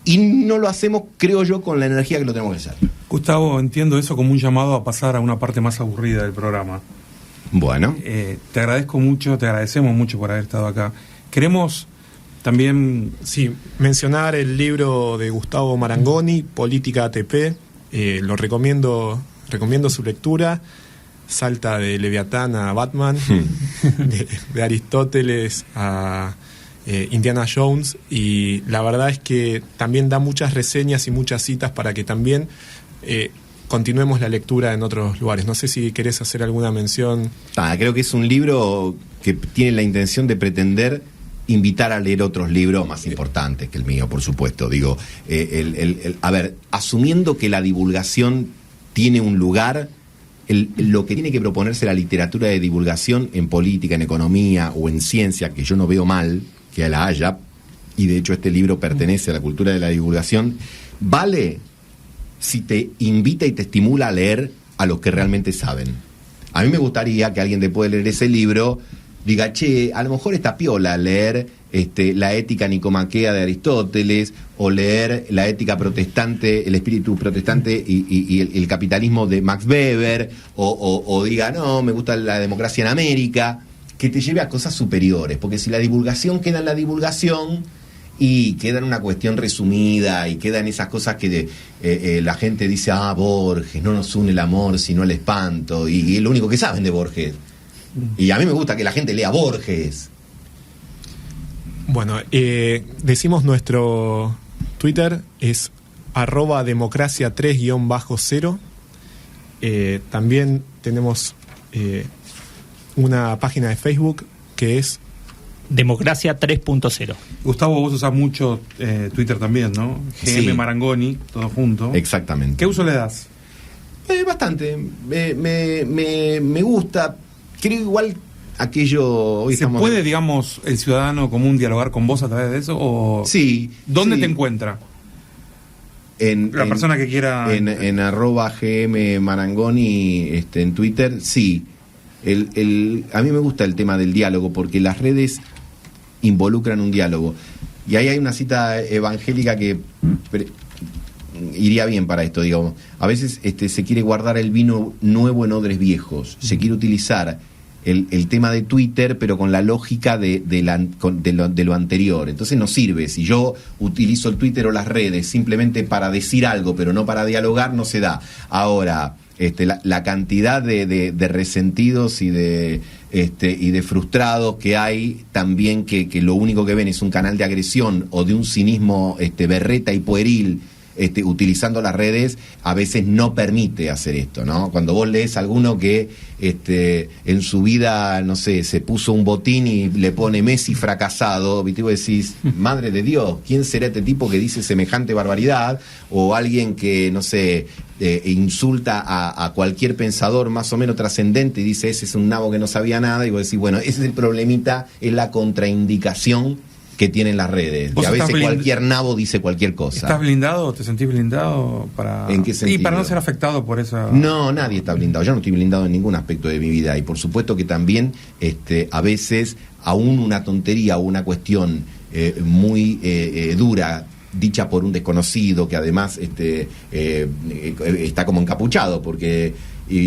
Y no lo hacemos, creo yo, con la energía que lo tenemos que hacer. Gustavo, entiendo eso como un llamado a pasar a una parte más aburrida del programa. Bueno. Te agradecemos mucho por haber estado acá. Queremos también... Sí, mencionar el libro de Gustavo Marangoni, Política ATP. Lo recomiendo su lectura. Salta de Leviatán a Batman, de Aristóteles a Indiana Jones, y la verdad es que también da muchas reseñas y muchas citas para que también continuemos la lectura en otros lugares. No sé si querés hacer alguna mención. Creo que es un libro que tiene la intención de pretender invitar a leer otros libros más importantes que el mío, por supuesto. Digo, a ver, asumiendo que la divulgación tiene un lugar, lo que tiene que proponerse la literatura de divulgación en política, en economía o en ciencia, que yo no veo mal que la haya, y de hecho este libro pertenece a la cultura de la divulgación, vale si te invita y te estimula a leer a los que realmente saben. A mí me gustaría que alguien después de leer ese libro diga, che, a lo mejor está piola leer la ética nicomaquea de Aristóteles, o leer la ética protestante, el espíritu protestante y el capitalismo de Max Weber, o diga, no, me gusta la democracia en América, que te lleve a cosas superiores, porque si la divulgación queda en la divulgación y queda en una cuestión resumida y queda en esas cosas que la gente dice, Borges, no nos une el amor sino el espanto, y es lo único que saben de Borges. Y a mí me gusta que la gente lea Borges. Bueno, decimos nuestro Twitter es @democracia3_0. También tenemos una página de Facebook que es Democracia 3.0. Gustavo, vos usás mucho Twitter también, ¿no? GM Sí. Marangoni, todo junto. Exactamente. ¿Qué uso le das? Bastante. Me gusta. Creo igual aquello... Hoy ¿Se puede, digamos, el ciudadano común dialogar con vos a través de eso? O Sí. ¿Dónde sí. te encuentra? La persona que quiera... En @GM Marangoni en Twitter, sí. A mí me gusta el tema del diálogo, porque las redes involucran un diálogo. Y ahí hay una cita evangélica que iría bien para esto, digamos. A veces se quiere guardar el vino nuevo en odres viejos. Se quiere utilizar el tema de Twitter, pero con la lógica de lo anterior. Entonces no sirve. Si yo utilizo el Twitter o las redes simplemente para decir algo, pero no para dialogar, no se da. Ahora, la cantidad de resentidos y de frustrados que hay también, que lo único que ven es un canal de agresión o de un cinismo berreta y pueril, utilizando las redes, a veces no permite hacer esto, ¿no? Cuando vos lees a alguno que en su vida, no sé, se puso un botín y le pone Messi fracasado, y vos decís, madre de Dios, ¿quién será este tipo que dice semejante barbaridad? O alguien que, no sé, insulta a cualquier pensador más o menos trascendente y dice, ese es un nabo que no sabía nada, y vos decís, bueno, ese es el problemita, es la contraindicación que tienen las redes. Y a veces cualquier nabo dice cualquier cosa. ¿Estás blindado? ¿Te sentís blindado? ¿En qué sentido? Y para no ser afectado por esa... No, nadie está blindado. Yo no estoy blindado en ningún aspecto de mi vida. Y por supuesto que también a veces, aún una tontería o una cuestión muy dura, dicha por un desconocido, que además está como encapuchado,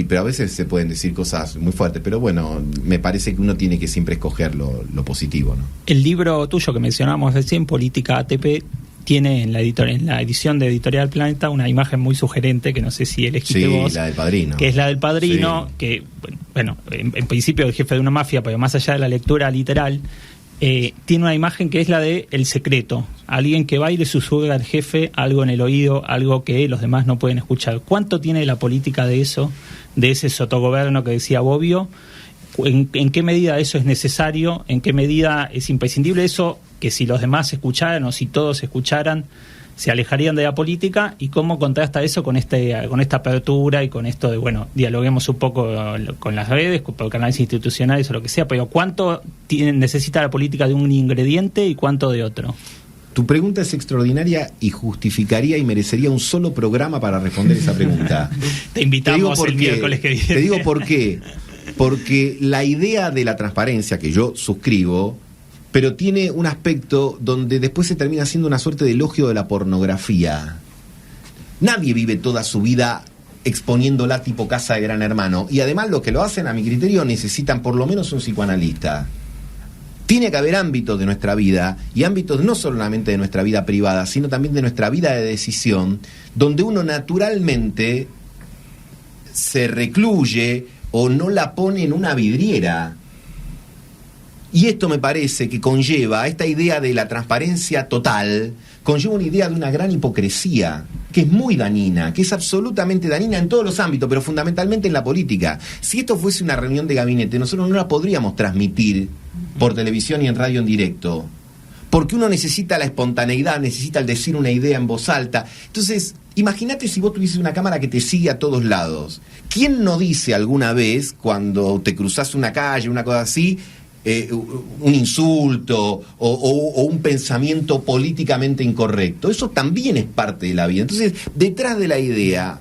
pero a veces se pueden decir cosas muy fuertes, pero bueno, me parece que uno tiene que siempre escoger lo positivo, ¿no? El libro tuyo que mencionamos recién, Política ATP, tiene en la edición de Editorial Planeta una imagen muy sugerente, que no sé si elegiste vos. Sí, la del Padrino. Que es la del Padrino, sí. Que, bueno, en principio el jefe de una mafia, pero más allá de la lectura literal, tiene una imagen que es la de El Secreto, alguien que va y le susurra al jefe algo en el oído, algo que los demás no pueden escuchar. ¿Cuánto tiene la política de eso, de ese sotogobierno que decía Bobbio? ¿En qué medida eso es necesario? ¿En qué medida es imprescindible eso? Que si los demás escucharan o si todos escucharan, se alejarían de la política. ¿Y cómo contrasta eso con esta apertura y con esto de, bueno, dialoguemos un poco con las redes, por canales institucionales o lo que sea, pero cuánto necesita la política de un ingrediente y cuánto de otro? Tu pregunta es extraordinaria y justificaría y merecería un solo programa para responder esa pregunta. Te invitamos el miércoles que viene. Te digo por qué. Porque la idea de la transparencia, que yo suscribo, pero tiene un aspecto donde después se termina siendo una suerte de elogio de la pornografía. Nadie vive toda su vida exponiéndola tipo casa de Gran Hermano. Y además los que lo hacen, a mi criterio, necesitan por lo menos un psicoanalista. Tiene que haber ámbitos de nuestra vida, y ámbitos no solamente de nuestra vida privada, sino también de nuestra vida de decisión, donde uno naturalmente se recluye o no la pone en una vidriera. Y esto me parece que conlleva, esta idea de la transparencia total, conlleva una idea de una gran hipocresía, que es muy dañina, que es absolutamente dañina en todos los ámbitos, pero fundamentalmente en la política. Si esto fuese una reunión de gabinete, nosotros no la podríamos transmitir por televisión y en radio en directo, porque uno necesita la espontaneidad, necesita el decir una idea en voz alta. Entonces, imagínate si vos tuvieses una cámara que te sigue a todos lados. ¿Quién no dice alguna vez, cuando te cruzás una calle, una cosa así, un insulto o un pensamiento políticamente incorrecto? Eso también es parte de la vida. Entonces, detrás de la idea,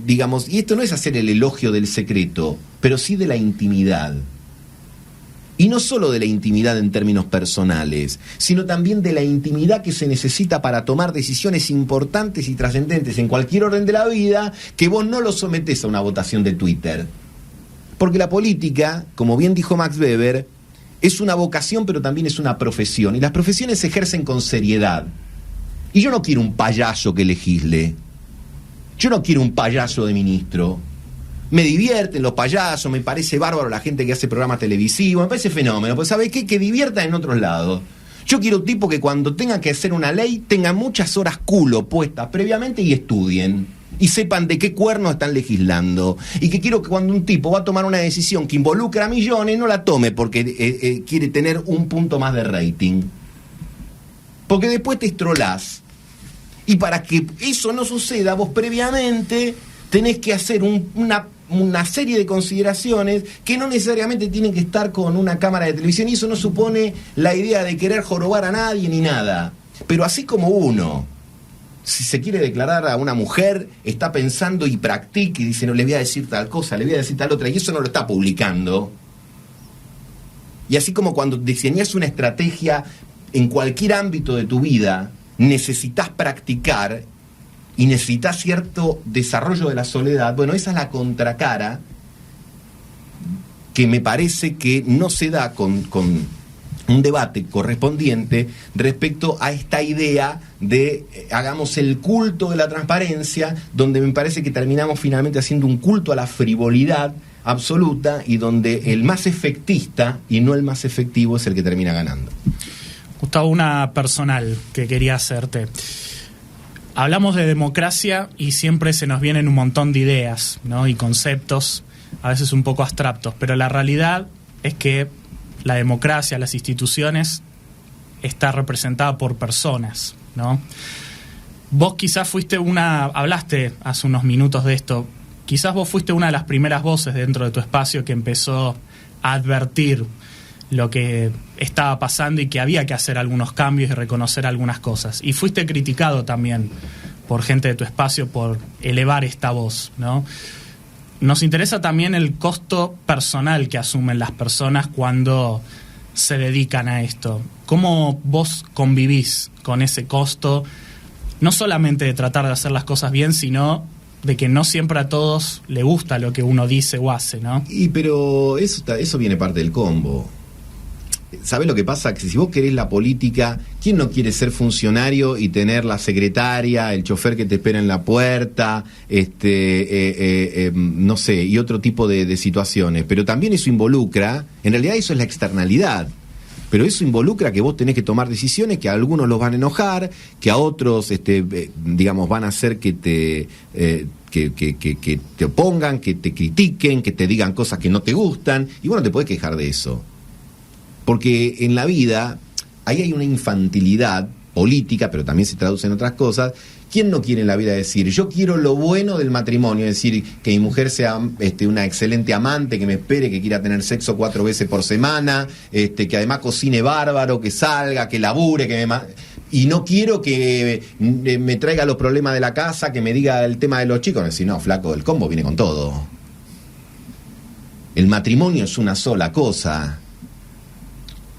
digamos, y esto no es hacer el elogio del secreto, pero sí de la intimidad. Y no solo de la intimidad en términos personales, sino también de la intimidad que se necesita para tomar decisiones importantes y trascendentes en cualquier orden de la vida, que vos no lo sometés a una votación de Twitter. Porque la política, como bien dijo Max Weber, es una vocación, pero también es una profesión. Y las profesiones se ejercen con seriedad. Y yo no quiero un payaso que legisle. Yo no quiero un payaso de ministro. Me divierten los payasos, me parece bárbaro la gente que hace programas televisivos, me parece fenómeno, pues ¿sabés qué? Que diviertan en otros lados. Yo quiero un tipo que cuando tenga que hacer una ley tenga muchas horas culo puestas previamente y estudien. Y sepan de qué cuerno están legislando. Y que quiero que cuando un tipo va a tomar una decisión que involucra a millones, no la tome porque quiere tener un punto más de rating. Porque después te estrolás. Y para que eso no suceda, vos previamente tenés que hacer una serie de consideraciones que no necesariamente tienen que estar con una cámara de televisión, y eso no supone la idea de querer jorobar a nadie ni nada. Pero así como uno, si se quiere declarar a una mujer, está pensando y practica y dice, no, le voy a decir tal cosa, le voy a decir tal otra, y eso no lo está publicando. Y así como cuando diseñas una estrategia en cualquier ámbito de tu vida, necesitas practicar y necesitas cierto desarrollo de la soledad. Bueno, esa es la contracara que me parece que no se da con un debate correspondiente respecto a esta idea de hagamos el culto de la transparencia, donde me parece que terminamos finalmente haciendo un culto a la frivolidad absoluta y donde el más efectista y no el más efectivo es el que termina ganando. Gustavo, una personal que quería hacerte. Hablamos de democracia y siempre se nos vienen un montón de ideas, ¿no? Y conceptos, a veces un poco abstractos, pero la realidad es que la democracia, las instituciones, está representada por personas, ¿no? Vos quizás hablaste hace unos minutos de esto, quizás vos fuiste una de las primeras voces dentro de tu espacio que empezó a advertir lo que estaba pasando y que había que hacer algunos cambios y reconocer algunas cosas. Y fuiste criticado también por gente de tu espacio por elevar esta voz, ¿no? Nos interesa también el costo personal que asumen las personas cuando se dedican a esto. ¿Cómo vos convivís con ese costo? No solamente de tratar de hacer las cosas bien, sino de que no siempre a todos le gusta lo que uno dice o hace, ¿no? Pero eso viene parte del combo. ¿Sabés lo que pasa? Que si vos querés la política, ¿quién no quiere ser funcionario y tener la secretaria, el chofer que te espera en la puerta, no sé, y otro tipo de situaciones? Pero también eso involucra, en realidad eso es la externalidad, pero eso involucra que vos tenés que tomar decisiones que a algunos los van a enojar, que a otros, digamos, van a hacer que que te opongan, que te critiquen, que te digan cosas que no te gustan, y vos no te podés quejar de eso. Porque en la vida, ahí hay una infantilidad política, pero también se traduce en otras cosas. ¿Quién no quiere en la vida decir, yo quiero lo bueno del matrimonio? Es decir, que mi mujer sea una excelente amante, que me espere, que quiera tener sexo 4 veces por semana, que además cocine bárbaro, que salga, que labure, y no quiero que me traiga los problemas de la casa, que me diga el tema de los chicos. Es decir, no, flaco, el combo viene con todo. El matrimonio es una sola cosa.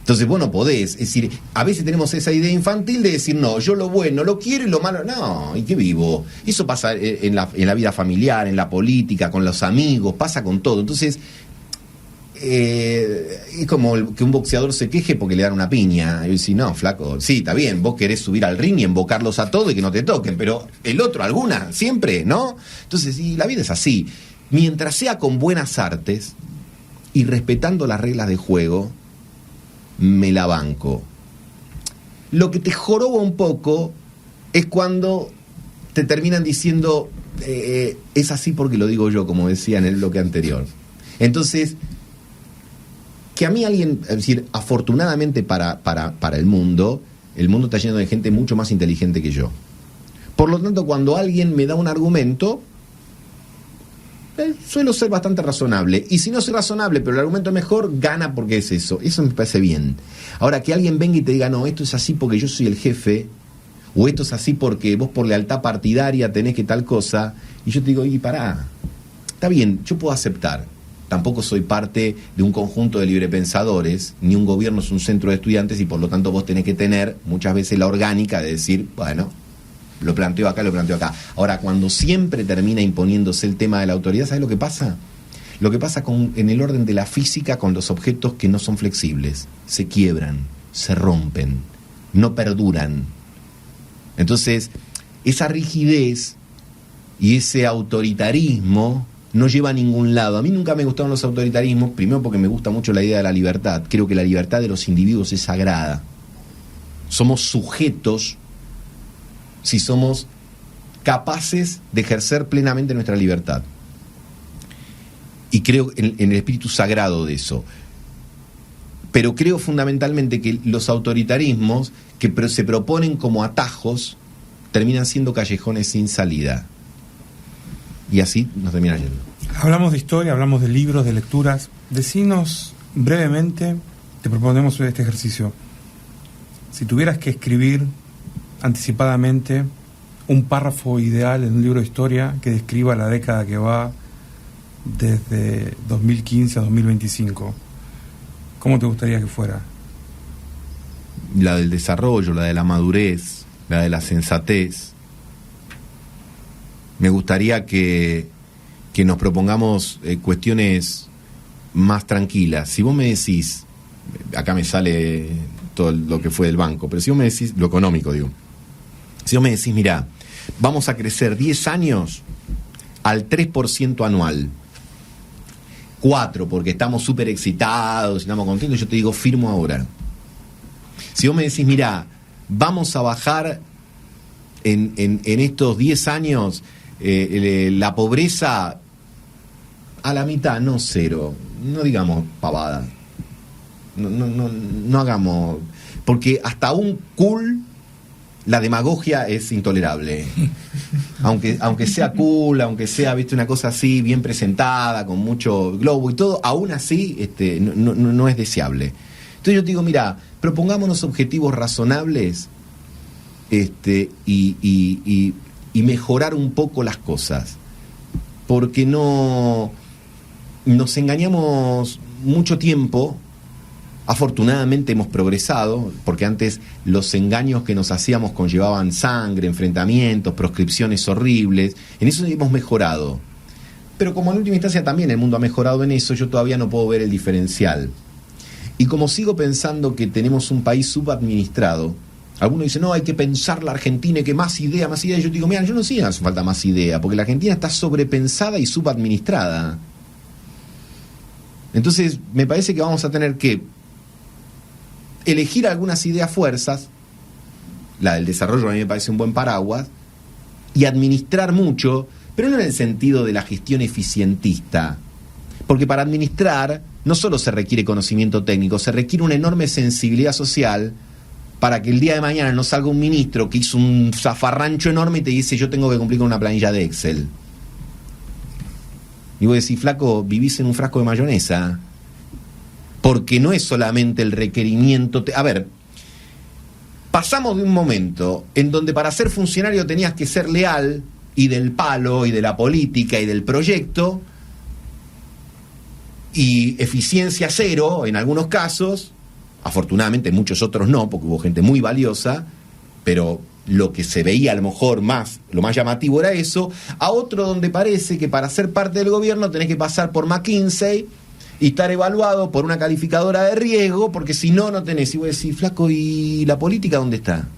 Entonces vos no podés, es decir, a veces tenemos esa idea infantil de decir, no, yo lo bueno lo quiero y lo malo, no, ¿y qué vivo? Eso pasa en la vida familiar, en la política, con los amigos, pasa con todo. Entonces, es como que un boxeador se queje porque le dan una piña. Y decís, no, flaco, sí, está bien, vos querés subir al ring y embocarlos a todos y que no te toquen, pero el otro, alguna, siempre, ¿no? Entonces, y la vida es así. Mientras sea con buenas artes y respetando las reglas de juego, me la banco. Lo que te joroba un poco es cuando te terminan diciendo es así porque lo digo yo, como decía en el bloque anterior. Entonces, que a mí alguien, es decir, afortunadamente para el mundo está lleno de gente mucho más inteligente que yo. Por lo tanto, cuando alguien me da un argumento, suelo ser bastante razonable. Y si no soy razonable, pero el argumento es mejor, gana porque es eso. Eso me parece bien. Ahora, que alguien venga y te diga, no, esto es así porque yo soy el jefe, o esto es así porque vos por lealtad partidaria tenés que tal cosa, y yo te digo, y pará, está bien, yo puedo aceptar. Tampoco soy parte de un conjunto de librepensadores, ni un gobierno es un centro de estudiantes, y por lo tanto vos tenés que tener muchas veces la orgánica de decir, bueno, lo planteo acá, lo planteo acá. Ahora, cuando siempre termina imponiéndose el tema de la autoridad, ¿sabes lo que pasa? Lo que pasa en el orden de la física con los objetos que no son flexibles. Se quiebran, se rompen, no perduran. Entonces, esa rigidez y ese autoritarismo no lleva a ningún lado. A mí nunca me gustaron los autoritarismos, primero porque me gusta mucho la idea de la libertad. Creo que la libertad de los individuos es sagrada. Somos sujetos si somos capaces de ejercer plenamente nuestra libertad. Y creo en el espíritu sagrado de eso. Pero creo fundamentalmente que los autoritarismos que se proponen como atajos terminan siendo callejones sin salida. Y así nos termina yendo. Hablamos de historia, hablamos de libros, de lecturas. Decinos brevemente, te proponemos este ejercicio. Si tuvieras que escribir anticipadamente un párrafo ideal en un libro de historia que describa la década que va desde 2015 a 2025, ¿cómo te gustaría que fuera? La del desarrollo, la de la madurez, la de la sensatez. Me gustaría que nos propongamos cuestiones más tranquilas. Si vos me decís, acá me sale todo lo que fue del banco, pero si vos me decís, lo económico digo, si vos me decís, mirá, vamos a crecer 10 años al 3% anual, 4 porque estamos súper excitados, estamos contentos, yo te digo, firmo ahora. Si vos me decís, mirá, vamos a bajar en estos 10 años la pobreza a la mitad, no cero, no digamos pavada, no hagamos, porque hasta un cool la demagogia es intolerable. Aunque sea cool, aunque sea, viste, una cosa así bien presentada, con mucho globo y todo, aún así no es deseable. Entonces yo te digo, mira, propongámonos objetivos razonables y mejorar un poco las cosas, porque no nos engañamos mucho tiempo. Afortunadamente hemos progresado, porque antes los engaños que nos hacíamos conllevaban sangre, enfrentamientos, proscripciones horribles. En eso hemos mejorado. Pero como en última instancia también el mundo ha mejorado en eso, yo todavía no puedo ver el diferencial. Y como sigo pensando que tenemos un país subadministrado, algunos dicen, no, hay que pensar la Argentina, que más idea. Y yo digo, mira, yo no sé si hace falta más idea, porque la Argentina está sobrepensada y subadministrada. Entonces, me parece que vamos a tener que elegir algunas ideas fuerzas, la del desarrollo a mí me parece un buen paraguas, y administrar mucho, pero no en el sentido de la gestión eficientista, porque para administrar no solo se requiere conocimiento técnico, se requiere una enorme sensibilidad social para que el día de mañana no salga un ministro que hizo un zafarrancho enorme y te dice, yo tengo que cumplir con una planilla de Excel. Y vos decís, flaco, vivís en un frasco de mayonesa. Porque no es solamente el requerimiento. A ver, pasamos de un momento en donde para ser funcionario tenías que ser leal y del palo y de la política y del proyecto y eficiencia cero en algunos casos, afortunadamente en muchos otros no, porque hubo gente muy valiosa, pero lo que se veía a lo mejor lo más llamativo era eso, a otro donde parece que para ser parte del gobierno tenés que pasar por McKinsey y estar evaluado por una calificadora de riesgo, porque si no, no tenés. Y voy a decir, flaco, ¿y la política dónde está?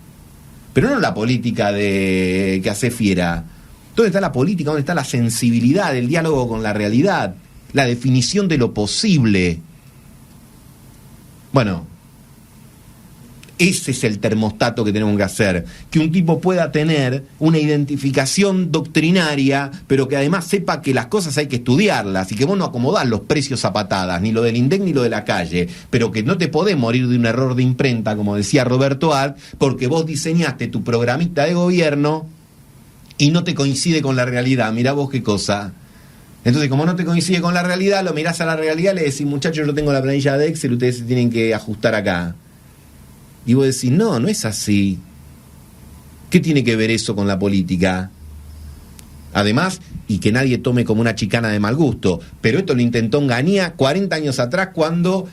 Pero no la política de que hace fiera. ¿Dónde está la política? ¿Dónde está la sensibilidad, el diálogo con la realidad? La definición de lo posible. Bueno, Ese es el termostato que tenemos que hacer, que un tipo pueda tener una identificación doctrinaria, pero que además sepa que las cosas hay que estudiarlas y que vos no acomodás los precios a patadas, ni lo del INDEC ni lo de la calle, pero que no te podés morir de un error de imprenta, como decía Roberto Art, porque vos diseñaste tu programita de gobierno y no te coincide con la realidad. Mirá vos qué cosa. Entonces, como no te coincide con la realidad, lo mirás a la realidad y le decís, muchachos, yo tengo la planilla de Excel, ustedes se tienen que ajustar acá. Y vos decís, no es así. ¿Qué tiene que ver eso con la política? Además, y que nadie tome como una chicana de mal gusto, pero esto lo intentó Onganía 40 años atrás cuando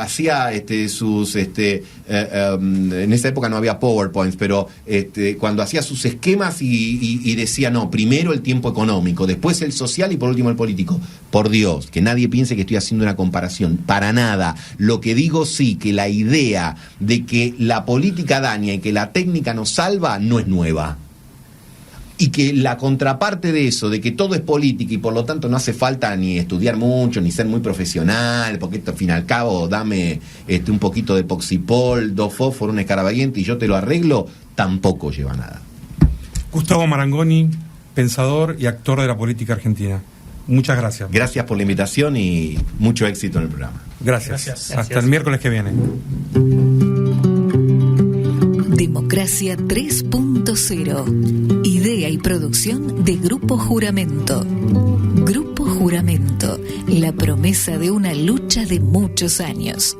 hacía sus en esa época no había PowerPoints, pero cuando hacía sus esquemas y decía, no, primero el tiempo económico, después el social y por último el político. Por Dios, que nadie piense que estoy haciendo una comparación, para nada. Lo que digo sí, que la idea de que la política daña y que la técnica nos salva no es nueva. Y que la contraparte de eso, de que todo es política y por lo tanto no hace falta ni estudiar mucho, ni ser muy profesional, porque esto, al fin y al cabo, dame un poquito de poxipol, 2 fósforos, un escarabahiente y yo te lo arreglo, tampoco lleva nada. Gustavo Marangoni, pensador y actor de la política argentina. Muchas gracias. Gracias por la invitación y mucho éxito en el programa. Gracias. Hasta el miércoles que viene. Democracia 3.0. Idea y producción de Grupo Juramento. Grupo Juramento, la promesa de una lucha de muchos años.